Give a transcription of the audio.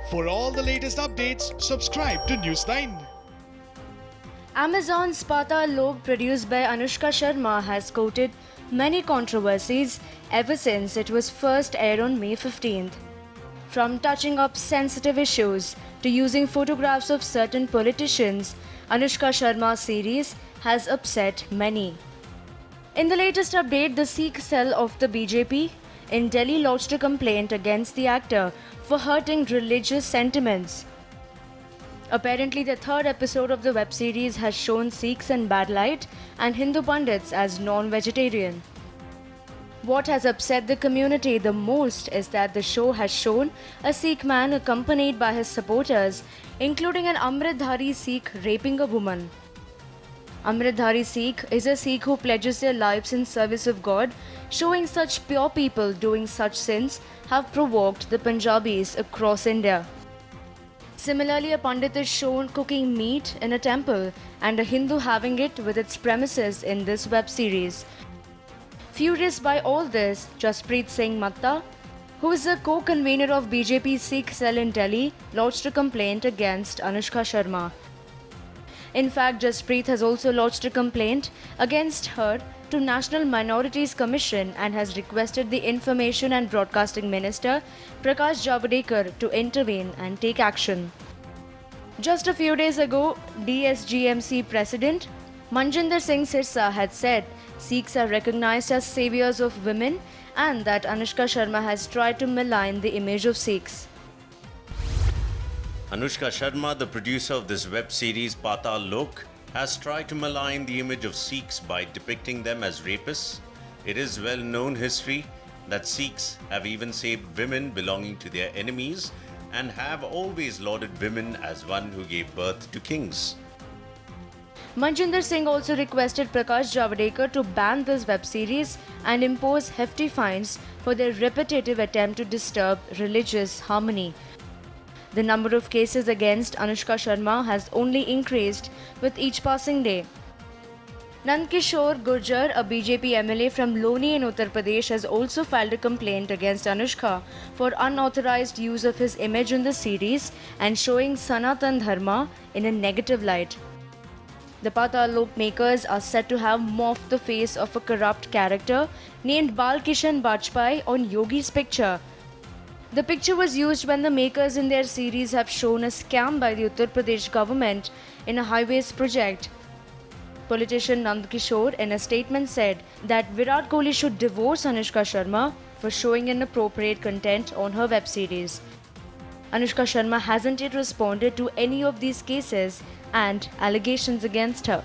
For all the latest updates, subscribe to News9. Amazon's Patal Lok, produced by Anushka Sharma, has courted many controversies ever since it was first aired on May 15th. From touching up sensitive issues to using photographs of certain politicians, Anushka Sharma's series has upset many. In the latest update, the Sikh cell of the BJP in Delhi lodged a complaint against the actor for hurting religious sentiments. Apparently, the third episode of the web series has shown Sikhs in bad light and Hindu Pandits as non-vegetarian. What has upset the community the most is that the show has shown a Sikh man accompanied by his supporters, including an Amritdhari Sikh raping a woman. Amritdhari Sikh is a Sikh who pledges their lives in service of God. Showing such pure people doing such sins have provoked the Punjabis across India. Similarly, a Pandit is shown cooking meat in a temple and a Hindu having it with its premises in this web series. Furious by all this, Jaspreet Singh Matta, who is the co-convener of BJP's Sikh cell in Delhi, lodged a complaint against Anushka Sharma. In fact, Jaspreet has also lodged a complaint against her to National Minorities Commission and has requested the Information and Broadcasting Minister Prakash Javadekar to intervene and take action. Just a few days ago, DSGMC President Manjinder Singh Sirsa had said Sikhs are recognized as saviors of women and that Anushka Sharma has tried to malign the image of Sikhs. Anushka Sharma, the producer of this web series Patal Lok, has tried to malign the image of Sikhs by depicting them as rapists. It is well-known history that Sikhs have even saved women belonging to their enemies and have always lauded women as one who gave birth to kings. Manjinder Singh also requested Prakash Javadekar to ban this web series and impose hefty fines for their repetitive attempt to disturb religious harmony. The number of cases against Anushka Sharma has only increased with each passing day. Nandkishore Gurjar, a BJP MLA from Loni in Uttar Pradesh, has also filed a complaint against Anushka for unauthorized use of his image in the series and showing Sanatan Dharma in a negative light. The Patal Lok makers are said to have morphed the face of a corrupt character named Balkishan Bajpai on Yogi's picture. The picture was used when the makers in their series have shown a scam by the Uttar Pradesh government in a highways project. Politician Nandkishore in a statement said that Virat Kohli should divorce Anushka Sharma for showing inappropriate content on her web series. Anushka Sharma hasn't yet responded to any of these cases and allegations against her.